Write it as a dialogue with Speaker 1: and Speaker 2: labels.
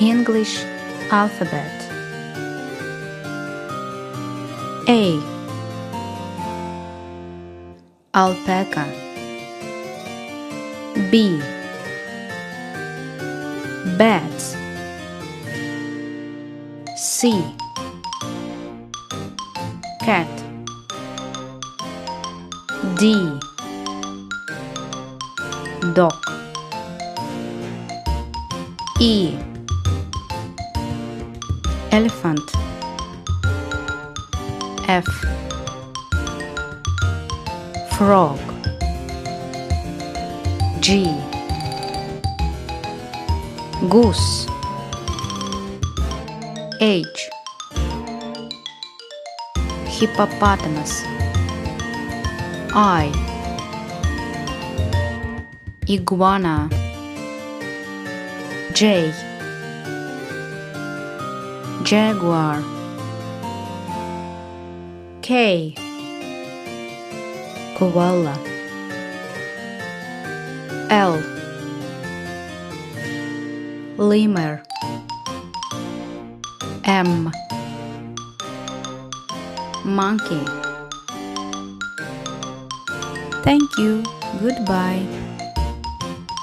Speaker 1: English alphabet. A. Alpaca. B. Bats. C. Cat. D. Dog. E. Elephant. F. Frog. G. Goose. H. Hippopotamus. I. Iguana. J. Jaguar. K. Koala. L. Lemur. M. Monkey. Thank you. Goodbye.